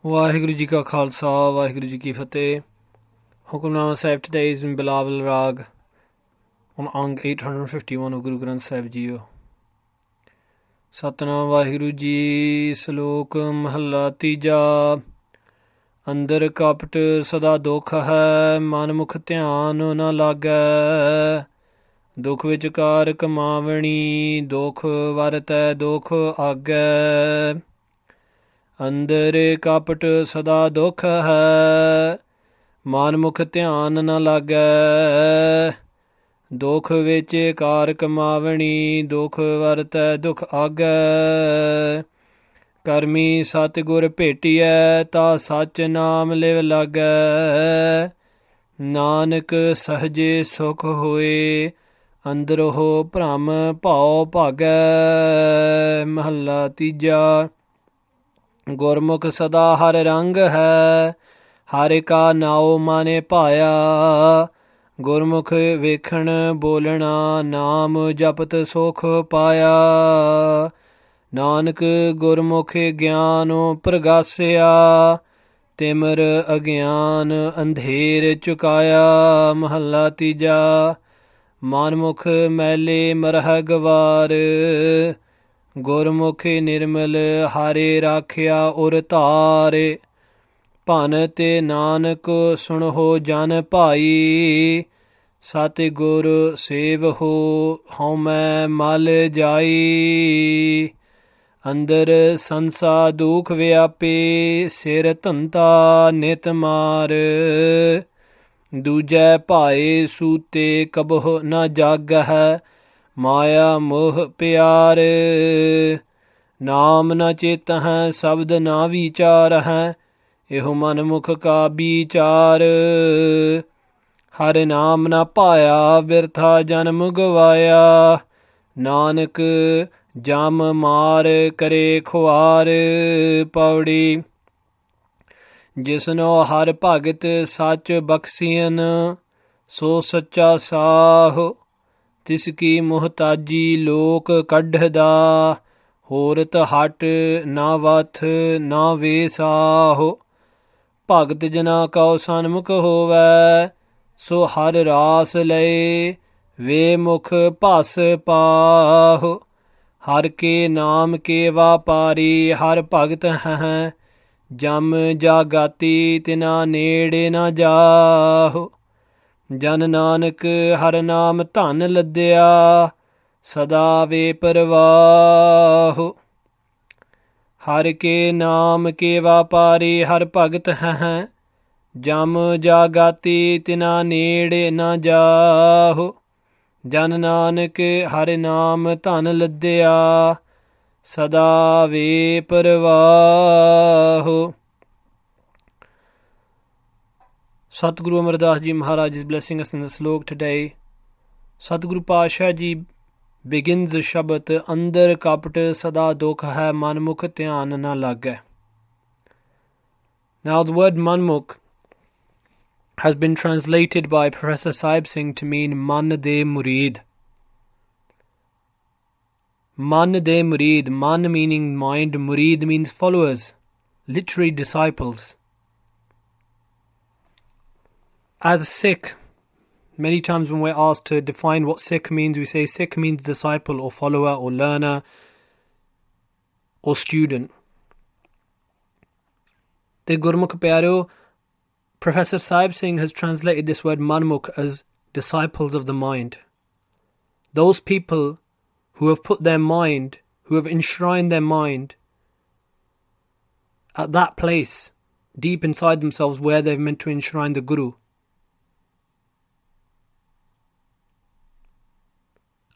ਵਾਹਿਗੁਰੂ ਜੀ ਕਾ ਖਾਲਸਾ ਵਾਹਿਗੁਰੂ ਜੀ ਕੀ ਫਤਿਹ ਹੁਕਮਨਾਮਾ ਸਾਹਿਬ today is in Bilawal Rag on Ang 851 of Guru Granth Sahib Jio Satnam Waheguru ji ਸ਼ਲੋਕ ਮਹੱਲਾ ਤੀਜਾ ਅੰਦਰ ਕਪਟ ਸਦਾ ਦੁੱਖ ਹੈ ਮਨ ਮੁਖ ਧਿਆਨ ਨ ਲਾਗੈ ਦੁੱਖ ਵਿੱਚ ਕਾਰ ਕਮਾਵਣੀ ਦੁੱਖ ਵਰਤੈ ਦੁੱਖ ਆਗੈ ਅੰਦਰ ਕਪਟ ਸਦਾ ਦੁੱਖ ਹੈ ਮਨ ਮੁਖ ਧਿਆਨ ਨ ਲਾਗੈ ਦੁੱਖ ਵਿੱਚ ਕਾਰ ਕਮਾਵਣੀ ਦੁੱਖ ਵਰਤੈ ਦੁੱਖ ਆਗੈ ਕਰਮੀ ਸਤਿਗੁਰ ਭੇਟੀਐ ਤਾ ਸਚ ਨਾਮ ਲਿਵ ਲਾਗੈ ਨਾਨਕ ਸਹਜੇ ਸੁਖ ਹੋਏ ਅੰਦਰੋਂ ਭ੍ਰਮ ਭਾਉ ਭਾਗੈ ਮਹੱਲਾ ਤੀਜਾ ਗੁਰਮੁਖ ਸਦਾ ਹਰ ਰੰਗ ਹੈ ਹਰਿ ਕਾ ਨਾਉ ਮਾਨੇ ਪਾਇਆ ਗੁਰਮੁਖ ਵੇਖਣ ਬੋਲਣਾ ਨਾਮ ਜਪਤ ਸੁਖ ਪਾਇਆ ਨਾਨਕ ਗੁਰਮੁਖ ਗਿਆਨ ਪ੍ਰਗਾਸਿਆ ਤਿਮਰ ਅਗਿਆਨ ਅੰਧੇਰ ਚੁਕਾਇਆ ਮਹੱਲਾ ਤੀਜਾ ਮਨਮੁਖ ਮੈਲੇ ਮਰਹ ਗਵਾਰ ਗੁਰਮੁਖੀ ਨਿਰਮਲ ਹਾਰੇ ਰਾਖਿਆ ਉਰ ਧਾਰੇ ਭਨ ਤੇ ਨਾਨਕ ਸੁਣੋ ਜਨ ਭਾਈ ਸਤਿਗੁਰ ਸੇਵਹੋ ਹਉਮੈ ਮਲ ਜਾਈ ਅੰਦਰ ਸੰਸਾ ਦੁਖ ਵਿਆਪੇ ਸਿਰ ਧੰਤਾ ਨਿਤ ਮਾਰ ਦੂਜੈ ਭਾਏ ਸੂਤੇ ਕਬਹੁ ਨ ਜਾਗਹਿ ਮਾਇਆ ਮੋਹ ਪਿਆਰ ਨਾਮ ਨ ਚੇਤਹਿ ਸ਼ਬਦ ਨਾ ਵਿਚਾਰਹਿ ਇਹੋ ਮਨ ਮੁਖ ਕਾ ਵਿਚਾਰ ਹਰਿ ਨਾਮ ਨ ਪਾਇਆ ਬਿਰਥਾ ਜਨਮ ਗਵਾਇਆ ਨਾਨਕ ਜਮ ਮਾਰ ਕਰੇ ਖੁਆਰ ਪੌੜੀ ਜਿਸਨੋ ਹਰ ਭਗਤ ਸੱਚ ਬਖਸੀਨ ਸੋ ਸੱਚਾ ਸਾਹੁ ਤਿਸ ਕੀ ਮੁਹਤਾਜੀ ਲੋਕ ਕੱਢਦਾ ਹੋਰਤ ਹਟ ਨਾ ਵਥ ਨਾ ਵੇਸਾਹੁ ਭਗਤ ਜਨਾ ਕਉ ਸਨਮੁਖ ਹੋਵੈ ਸੋ ਹਰ ਰਾਸ ਲਏ ਵੇ ਮੁਖ ਭਸ ਪਾਹੁ ਹਰ ਕੇ ਨਾਮ ਕੇ ਵਾਪਾਰੀ ਹਰ ਭਗਤ ਹੈ ਜਮ ਜਾਗਾਤੀ ਤਿਨਾ ਨੇੜੇ ਨਾ ਜਾਹੁ ਜਨ ਨਾਨਕ ਹਰ ਨਾਮ ਧਨ ਲੱਦਿਆ ਸਦਾ ਵੇ ਪਰਵਾਹੁ ਹਰ ਕੇ ਨਾਮ ਕੇ ਵਾਪਾਰੀ ਹਰ ਭਗਤ ਹੈ ਜਮ ਜਾਗਾਤੀ ਤਿਨਾ ਨੇੜੇ ਨਾ ਜਾਹੁ ਜਨ ਨਾਨਕ ਹਰਿ ਨਾਮ ਧਨ ਲੱਦਿਆ ਸਦਾ ਵੇ ਪਰਵਾਹੁ Satguru Amardas Ji Maharaj is blessing us in the slok today. Satguru Pasha Ji begins the Shabad Andar Kapat Sada Dukh Hai Manmukh Dhyan Na Lagai. Now the word Manmukh has been translated by Professor Sahib Singh to mean Man De Murid. Man De Murid, Man meaning mind, Murid means followers, literally disciples. As a Sikh, many times when we're asked to define what Sikh means, we say Sikh means disciple or follower or learner or student. The Gurmukh Pyareo, Professor Sahib Singh has translated this word Manmukh as disciples of the mind. Those people who have put their mind, who have enshrined their mind at that place, deep inside themselves where they've meant to enshrine the Guru.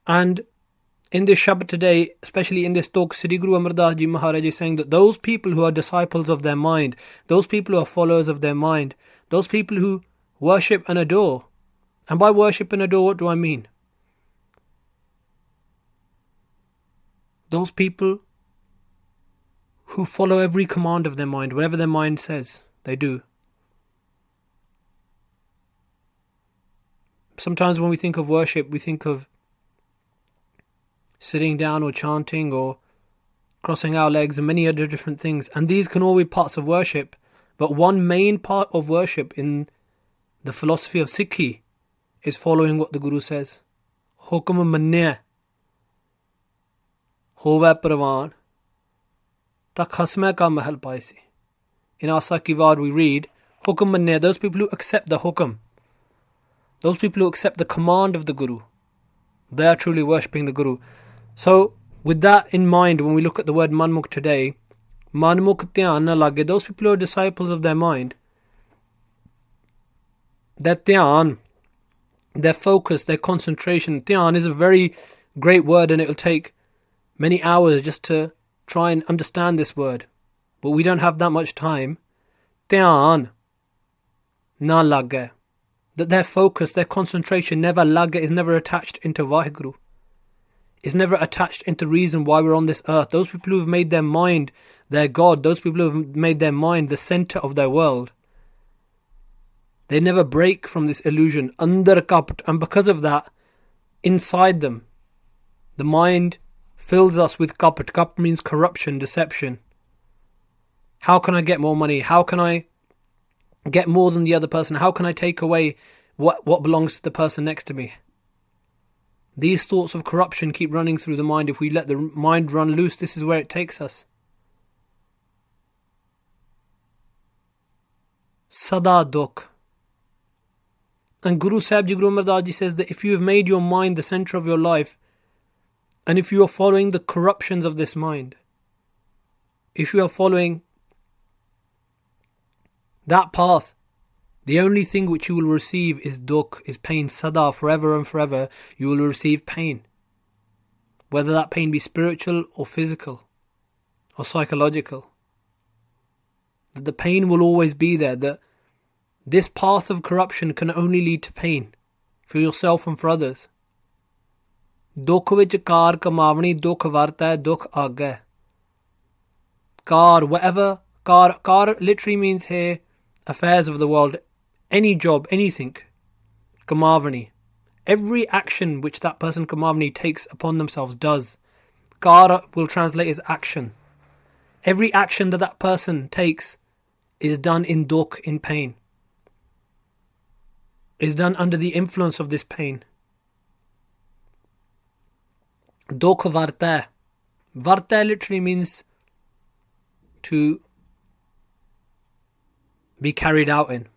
And in this Shabad today, especially in this talk, Sri Guru Amardas Ji Maharaj is saying that those people who are disciples of their mind, those people who are followers of their mind, those people who worship and adore, and by worship and adore, what do I mean? Those people who follow every command of their mind, whatever their mind says, they do. Sometimes when we think of worship, we think of sitting down or chanting or crossing our legs, and many other different things. And these can all be parts of worship. But one main part of worship in the philosophy of Sikhi is following what the Guru says. Hukamnama. Hove Pravan. Ta khasme ka mahal paisi. In our Sakivad we read, Hukamnama, those people who accept the hukam, those people who accept the command of the Guru, they are truly worshipping the Guru. So, with that in mind, when we look at the word manmukh today, manmukh dhyan na lage, those people who are disciples of their mind, their dhyan, their focus, their concentration. Dhyan is a very great word, and it will take many hours just to try and understand this word. But we don't have that much time. Dhyan na lage. That their focus, their concentration never laga, is never attached into Vaheguru. Is never attached into reason why we're on this earth. Those people who have made their mind their God, those people who have made their mind the centre of their world, they never break from this illusion. Andar kapat. And because of that, inside them, the mind fills us with kapat. Kapat means corruption, deception. How can I get more money? How can I get more than the other person? How can I take away what belongs to the person next to me? These thoughts of corruption keep running through the mind. If we let the mind run loose, this is where it takes us. Sada dukh. And Guru Sahib Ji, Guru Amar Das Ji says that if you have made your mind the centre of your life, and if you are following the corruptions of this mind, if you are following that path, the only thing which you will receive is dukh, is pain. Sada, forever and forever, you will receive pain. Whether that pain be spiritual or physical or psychological. That the pain will always be there. That this path of corruption can only lead to pain for yourself and for others. Dukh vich kar kamavani, dukh varta, dukh agga. Kar, whatever. Kar literally means here affairs of the world. Any job, anything. Kamavani. Every action which that person Kamavani takes upon themselves does. Kar will translate as action. Every action that that person takes is done in dukh, in pain. Is done under the influence of this pain. Dukh varta. Varta literally means to be carried out in.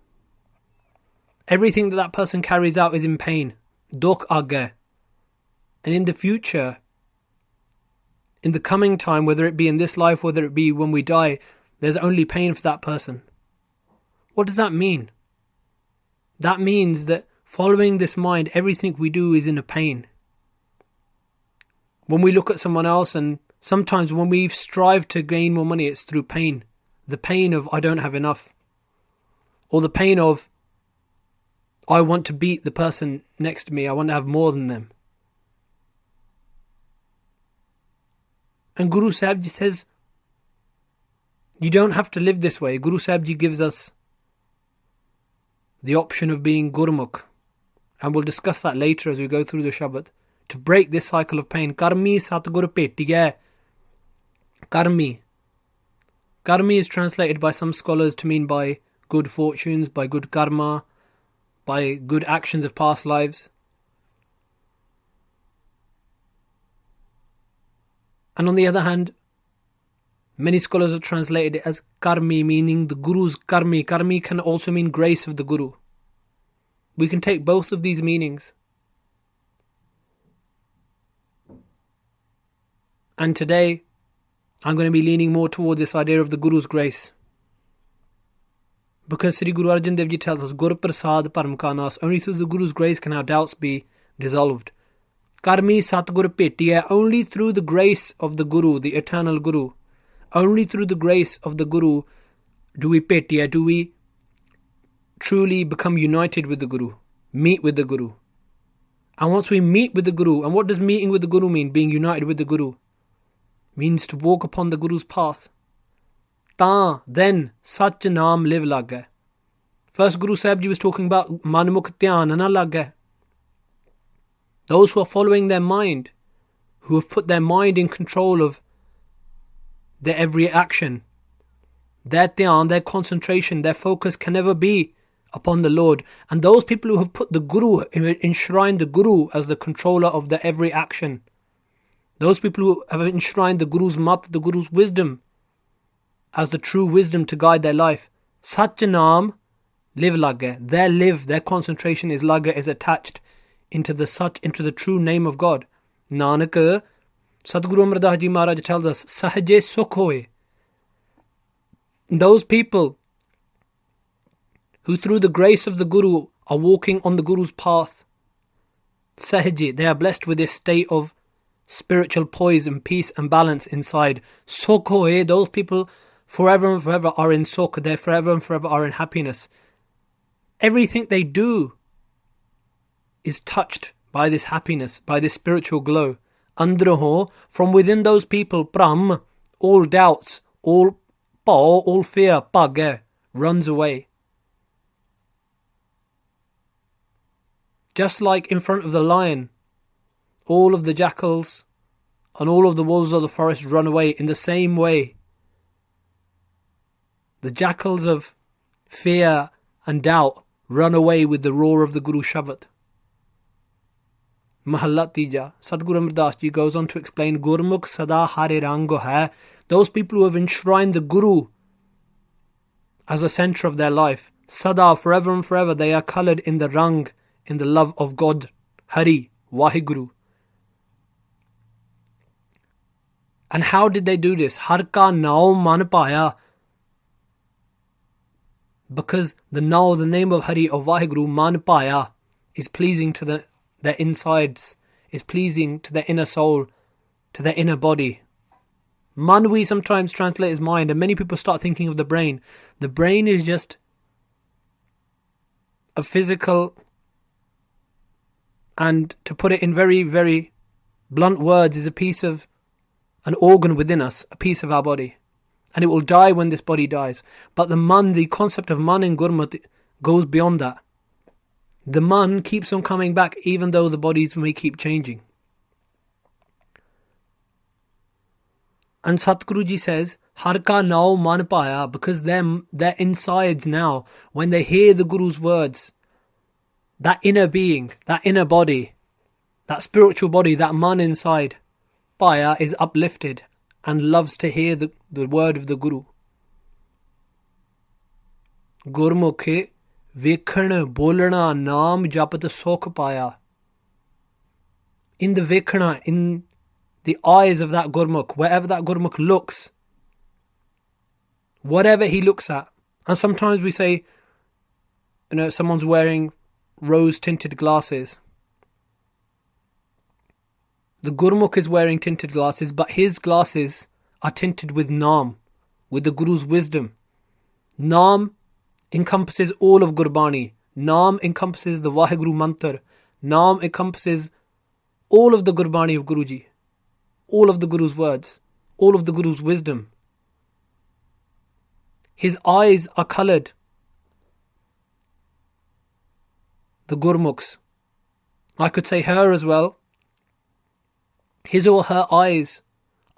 Everything that person carries out is in pain. Dukh agga. And in the future, in the coming time, whether it be in this life, whether it be when we die, there's only pain for that person. What does that mean? That means that following this mind, everything we do is in a pain. When we look at someone else, and sometimes when we strive to gain more money, it's through pain. The pain of I don't have enough. Or the pain of I want to beat the person next to me. I want to have more than them. And Guru Sahib Ji says, you don't have to live this way. Guru Sahib Ji gives us the option of being Gurmukh. And we'll discuss that later as we go through the Shabad. To break this cycle of pain. Karmi Satgur Petiye. Karmi. Karmi is translated by some scholars to mean by good fortunes, by good karma, by good actions of past lives. And on the other hand, many scholars have translated it as karmi, meaning the Guru's karmi. Karmi can also mean grace of the Guru. We can take both of these meanings. And today, I'm going to be leaning more towards this idea of the Guru's grace. Because Sri Guru Arjan Dev Ji tells us, Gur Prasad Param Ka Nas, only through the Guru's grace can our doubts be dissolved. Karmi Satgur Petiya, only through the grace of the Guru, the eternal Guru, only through the grace of the Guru do we petiya, do we truly become united with the Guru, meet with the Guru. And once we meet with the Guru, and what does meeting with the Guru mean? Being united with the Guru means to walk upon the Guru's path. Then Sach Naam live lagga. First Guru Sahib Ji was talking about Manmukh Dhyan na lagga. Those who are following their mind, who have put their mind in control of their every action. Their dhyan, their concentration, their focus can never be upon the Lord. And those people who have put the Guru, enshrined the Guru as the controller of their every action, those people who have enshrined the Guru's mat, the Guru's wisdom, as the true wisdom to guide their life. Sach naam live lagge. Their concentration is lagge, is attached into the true name of God. Nanak, Sadguru Amardas Ji Maharaj tells us, Sahaje sukh hoye. Those people who through the grace of the Guru are walking on the Guru's path, Sahaje, they are blessed with this state of spiritual poise and peace and balance inside. Sukh hoye, those people forever and forever are in sukh, they forever and forever are in happiness. Everything they do is touched by this happiness, by this spiritual glow. Andraho, from within those people, pram, all doubts, all fear, page, runs away. Just like in front of the lion, all of the jackals and all of the wolves of the forest run away, in the same way, the jackals of fear and doubt run away with the roar of the Guru Shabad. Mahalla Tija, Sadguru Amardas Ji goes on to explain, Gurmukh Sada Hare Rango Hai, those people who have enshrined the Guru as a centre of their life, Sada, forever and forever, they are coloured in the rang, in the love of God, Hari, Waheguru. And how did they do this? Har ka nao man paya. Because the name of Hari, of Waheguru, man paya, is pleasing to their insides, is pleasing to their inner soul, to their inner body. Man we sometimes translate as mind, and many people start thinking of the brain. The brain is just a physical, and to put it in very, very blunt words, is a piece of an organ within us, a piece of our body. And it will die when this body dies. But the concept of man in Gurmat goes beyond that. The man keeps on coming back even though the bodies may keep changing. And Satguruji says, Har ka nao man paya, because their insides now, when they hear the Guru's words, that inner being, that inner body, that spiritual body, that man inside, paya, is uplifted and loves to hear the word of the Guru. Gurmukhe Vekhana bolana naam japat sokh paya. In the vekhana, in the eyes of that Gurmukh, wherever that Gurmukh looks, whatever he looks at. And sometimes we say, someone's wearing rose-tinted glasses. The Gurmukh is wearing tinted glasses, but his glasses are tinted with Naam, with the Guru's wisdom. Naam encompasses all of Gurbani. Naam encompasses the Waheguru Mantar. Naam encompasses all of the Gurbani of Guruji, all of the Guru's words, all of the Guru's wisdom. His eyes are coloured, the Gurmukhs. I could say her as well. His or her eyes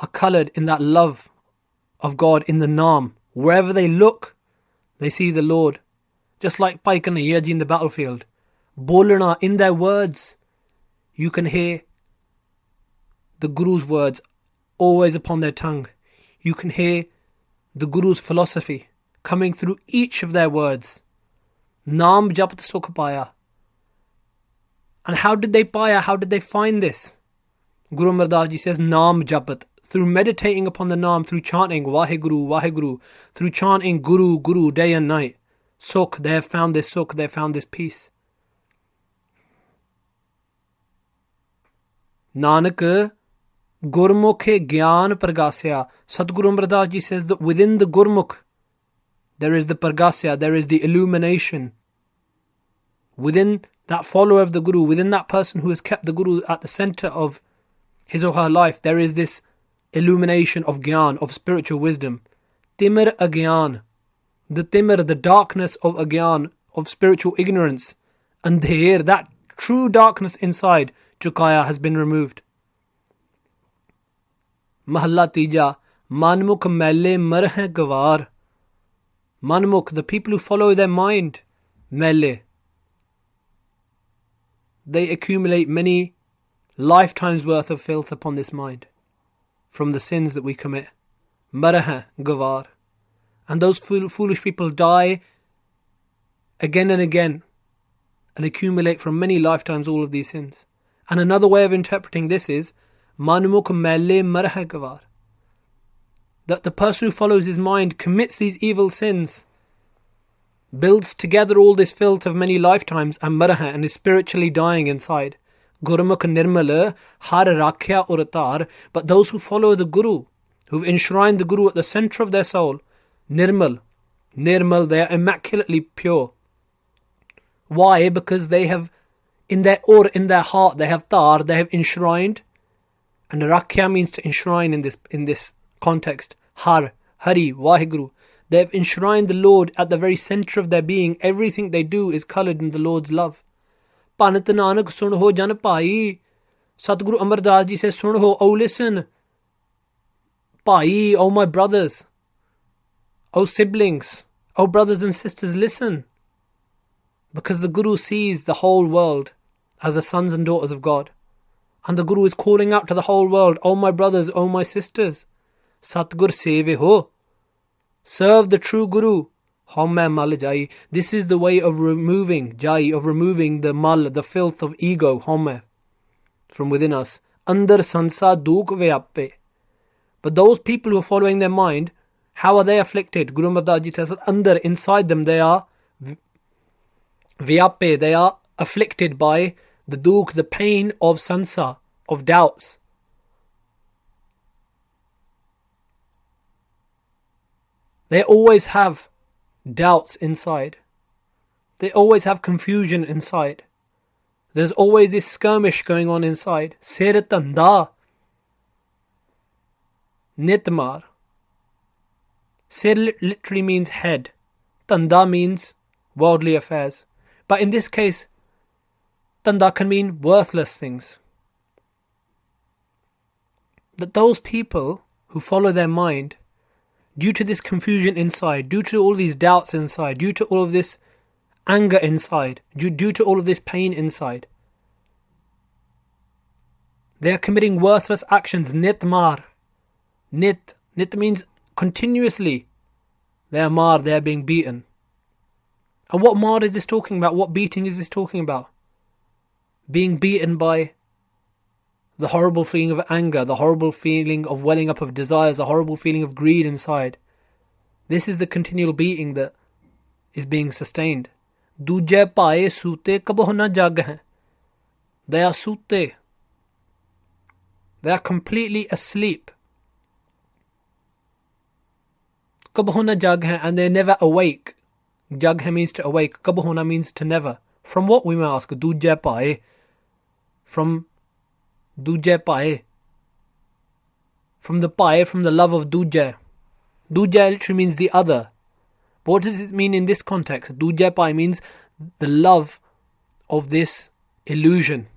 are coloured in that love of God, in the Naam. Wherever they look, they see the Lord. Just like Paikana Yaji in the battlefield. Bolana, in their words, you can hear the Guru's words always upon their tongue. You can hear the Guru's philosophy coming through each of their words. Naam japat sukh paya. And how did they paya? How did they find this? Guru Amardas Ji says, Naam japat. Through meditating upon the Naam, through chanting Waheguru, Waheguru, through chanting Guru, Guru day and night. Sukh, they have found this sukh, they have found this peace. Nanak, Gurmukhe Gyan Pragasya. Sadguru Amardas Ji says that within the Gurmukh, there is the Pragasya, there is the illumination. Within that follower of the Guru, within that person who has kept the Guru at the centre of his or her life, there is this illumination of Gyan, of spiritual wisdom. Timir Agyan. The Timir, the darkness of Agyan, of spiritual ignorance. And there, that true darkness inside Chukaya has been removed. Mahalla Tija, Manmukh mele marhe gawar. Manmukh, the people who follow their mind, mele. They accumulate many lifetimes worth of filth upon this mind from the sins that we commit. Marha gawar. And those foolish people die again and again and accumulate from many lifetimes all of these sins. And another way of interpreting this is Manmukh mele marha gawar. That the person who follows his mind commits these evil sins, builds together all this filth of many lifetimes and marha, and is spiritually dying inside. Gurmukh nirmal har rakhya uratar. But those who follow the Guru, who've enshrined the Guru at the center of their soul, nirmal, they are immaculately pure. Why? Because they have in their heart, they have tar, they have enshrined, and rakhya means to enshrine in this context. Har, Hari, Waheguru. They have enshrined the Lord at the very center of their being. Everything they do is coloured in the Lord's love. Panat Nanak sun ho jan pai. Satguru Amar Das Ji says, sun ho, oh listen. Pai, oh my brothers. Oh siblings. Oh brothers and sisters, listen. Because the Guru sees the whole world as the sons and daughters of God. And the Guru is calling out to the whole world, oh my brothers, oh my sisters. Satgur seve ho. Serve the true Guru. Homme mal jai. This is the way of removing the mal, the filth of ego, homme, from within us. Andar sansa duk vyappe. But those people who are following their mind, how are they afflicted? Guru Maharaj Ji says that andar, inside them, they are vyappe, they are afflicted by the duk, the pain of sansa, of doubts. They always have doubts inside. They always have confusion inside. There's always this skirmish going on inside. Sir tanda nitmar. Sir literally means head. Tanda means worldly affairs. But in this case, tanda can mean worthless things. That those people who follow their mind, due to this confusion inside, due to all these doubts inside, due to all of this anger inside, due to all of this pain inside, they are committing worthless actions. Nitmar. Nit means continuously. They are mar, they are being beaten. And what mar is this talking about? What beating is this talking about? Being beaten by the horrible feeling of anger, the horrible feeling of welling up of desires, the horrible feeling of greed inside. This is the continual beating that is being sustained. Duje paaye sute kabo na jag hai. They are sute. They are completely asleep. Kabo na jag hai, and they're never awake. Jag hai means to awake. Kabo na means to never. From what, we may ask? Duje paaye. From Duje Pae. From the love of Duje. Duje literally means the other. But what does it mean in this context? Duje Pae means the love of this illusion.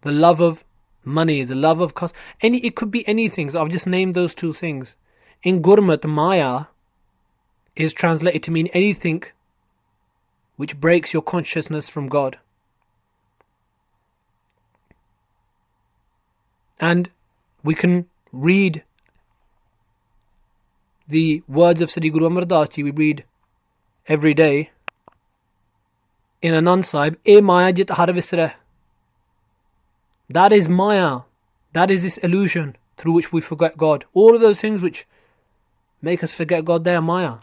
The love of money, the love of cost. It could be anything. So I've just named those two things. In Gurmat, Maya is translated to mean anything which breaks your consciousness from God. And we can read the words of Sri Guru Amar Das Ji, we read every day in Anand Sahib, E Maya Jit Har Visreh. That is Maya. That is this illusion through which we forget God. All of those things which make us forget God, they are Maya.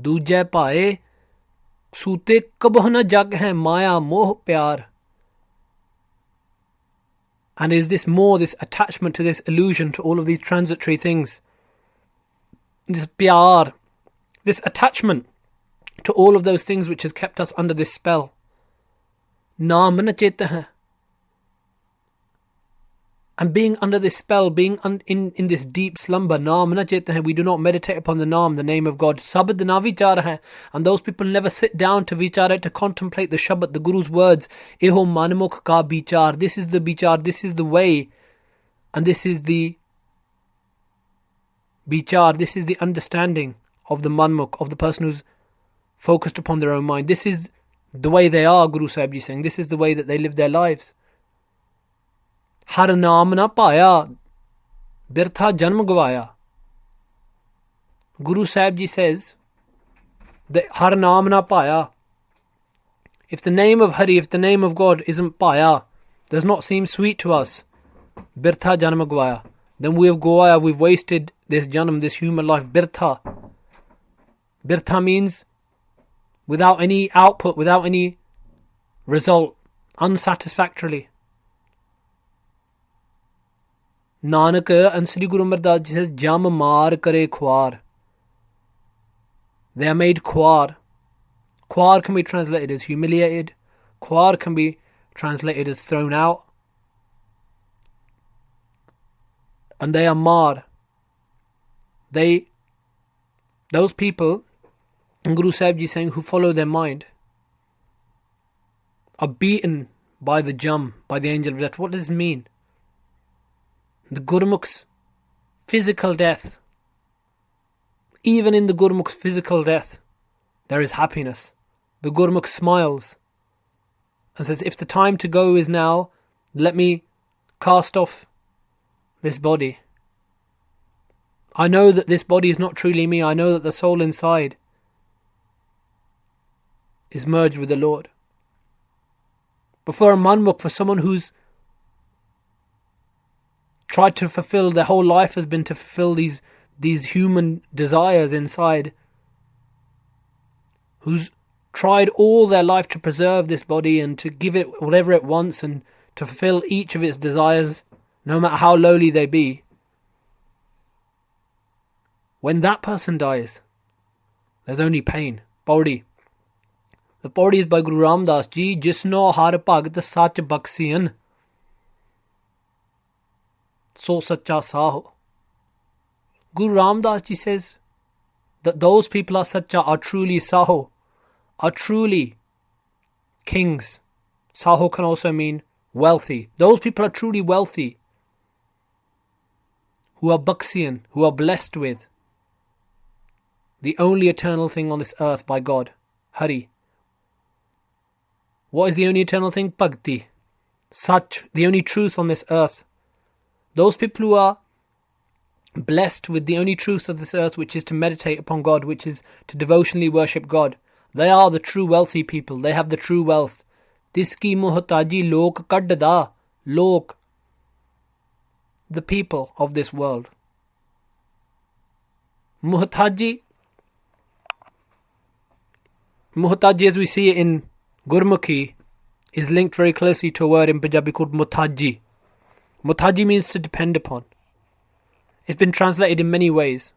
Duje Pae Sute Kabh na jag hai Maya Moh Pyar. And is this more, this attachment to this illusion, to all of these transitory things, this pyar, this attachment to all of those things which has kept us under this spell. Naam na cheta hai. And being under this spell, being in this deep slumber, naam na cheta hai, we do not meditate upon the naam, the name of God. Sabad na vichar hai. And those people never sit down to vichar, to contemplate the Shabad, the Guru's words. Eho manmukh ka vichar. This is the vichar, this is the way. And this is the Bichar, this is the understanding of the manmuk, of the person who's focused upon their own mind. This is the way they are, Guru Sahib Ji saying. This is the way that they live their lives. Har naam na paya, birtha janm gvaya. Guru Sahib Ji says that har naam na paya. If the name of Hari, if the name of God isn't paya, does not seem sweet to us, birtha janm gvaya, then we have gvaya, we've wasted this janam, this human life. Birtha. Birtha means without any output, without any result, unsatisfactorily. Nanak and Sri Guru Amar Das Ji says, Jam maar kare khwar. They are made khwar. Khwar can be translated as humiliated. Khwar can be translated as thrown out. And they are mar. Those people, and Guru Sahib Ji saying, who follow their mind, are beaten by the jam, by the angel of death. What does it mean? The Gurmukh's physical death. Even in the Gurmukh's physical death, there is happiness. The Gurmukh smiles and says, if the time to go is now, let me cast off this body. I know that this body is not truly me. I know that the soul inside is merged with the Lord. But for a manmukh, for someone who's tried to fulfill, their whole life has been to fulfill these human desires inside, who's tried all their life to preserve this body and to give it whatever it wants and to fulfill each of its desires, no matter how lowly they be. When that person dies, there's only pain. Paudi. The Paudi is by Guru Ram Das Ji. Jisno har bhagt sach baksiyan, so sacha saho. Guru Ram Das Ji says that those people are sacha, are truly saho, are truly kings. Saho can also mean wealthy. Those people are truly wealthy, who are baksiyan, who are blessed with the only eternal thing on this earth by God, Hari. What is the only eternal thing? Bhakti. Sach, the only truth on this earth. Those people who are blessed with the only truth of this earth, which is to meditate upon God, which is to devotionally worship God, they are the true wealthy people. They have the true wealth. Tiski muhtaji lok kaddda. Lok, the people of this world. Muhtaji, as we see it in Gurmukhi, is linked very closely to a word in Punjabi called mutaji. Mutaji means to depend upon. It's been translated in many ways.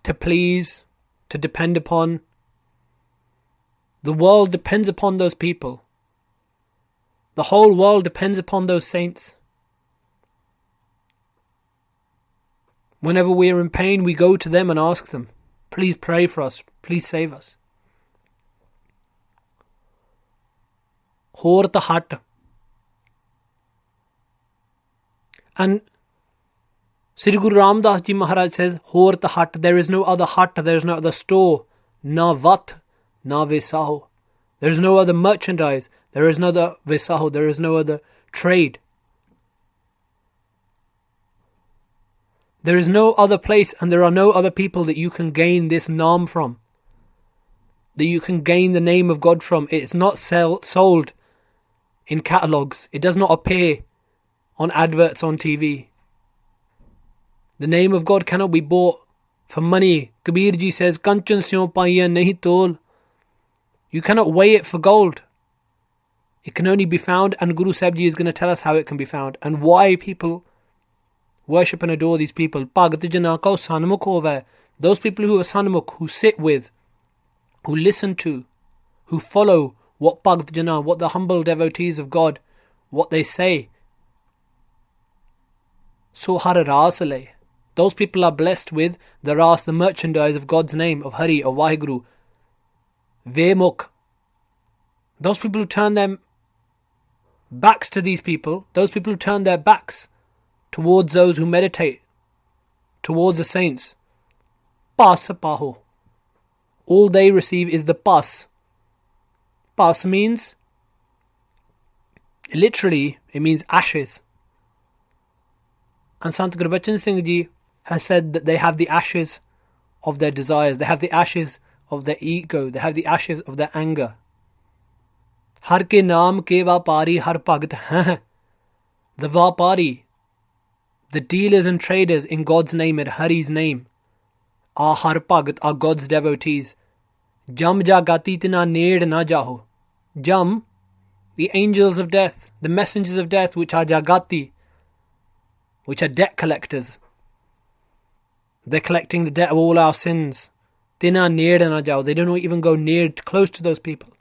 To please, to depend upon. The world depends upon those people. The whole world depends upon those saints. Whenever we are in pain, we go to them and ask them, please pray for us, please save us. Hor ta hat. And Sri Guru Ram Das Ji Maharaj says, Hor ta hat, there is no other hut, there is no other store, na vat, na visaho. There is no other merchandise, there is no other visaho, there is no other trade. There is no other place and there are no other people that you can gain this naam from, that you can gain the name of God from. It's not sold in catalogues. It does not appear on adverts on TV. The name of God cannot be bought for money. Kabir Ji says, Kanchan syon paiya nahi tol. You cannot weigh it for gold. It can only be found, and Guru Sahib Ji is going to tell us how it can be found and why people worship and adore these people. Bhagat jana ko sanmukh hove. Those people who are sanmukh, who sit with, who listen to, who follow what Bhagat jana, what the humble devotees of God, what they say. So har rasale. Those people are blessed with the ras, the merchandise of God's name, of Hari, of Vaheguru. Vemukh. Those people who turn their backs to these people, those people who turn their backs towards those who meditate towards the saints. Pas paho. All they receive is the pas. Pas means, literally, it means ashes. And Sant Gurbachan Singh Ji has said that they have the ashes of their desires, they have the ashes of their ego, they have the ashes of their anger. Har ke naam ke vapari har bhagat hain. The vapari, the dealers and traders in God's name, in Hari's name, are har bhagat, are God's devotees. Jam jagati tina ned na jaho. Jam, the angels of death, the messengers of death, which are jagati, which are debt collectors. They're collecting the debt of all our sins. Tina ned na jaho. They don't even go near close to those people.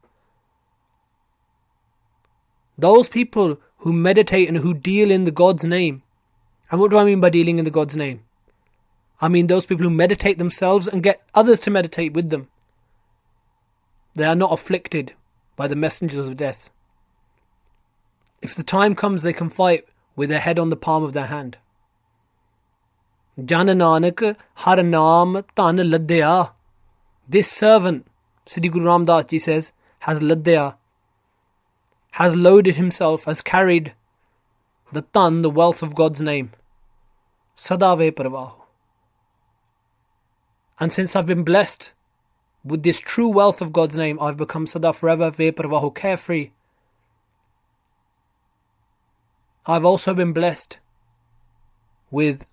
Those people who meditate and who deal in the God's name. And what do I mean by dealing in the God's name? I mean those people who meditate themselves and get others to meditate with them. They are not afflicted by the messengers of death. If the time comes, they can fight with their head on the palm of their hand. Jan Nanak har naam tan ladya. This servant, Siddhi Guru Ram Das Ji says, has ladya, has loaded himself, has carried the tan, the wealth of God's name. Sada ve parvaho. And since I've been blessed with this true wealth of God's name, I've become sada forever ve parvaho, carefree. I've also been blessed with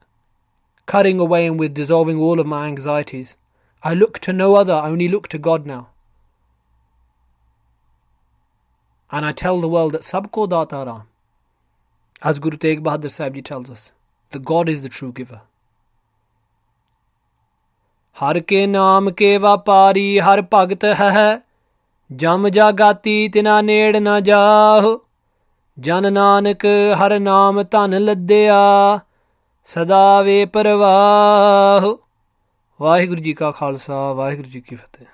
cutting away and with dissolving all of my anxieties. I look to no other, I only look to God now. And I tell the world that Sabko Data Ram, as Guru Tegh Bahadur Sahib Ji tells us, the God is the true giver. Har ke naam ke vapari har bhagat hai, jam jagati tina ned na jaho. Jan Nanak har naam tan ladya, sada ve parvaho. Vaheguru Ji ka Khalsa, Vaheguru Ji ki Fateh.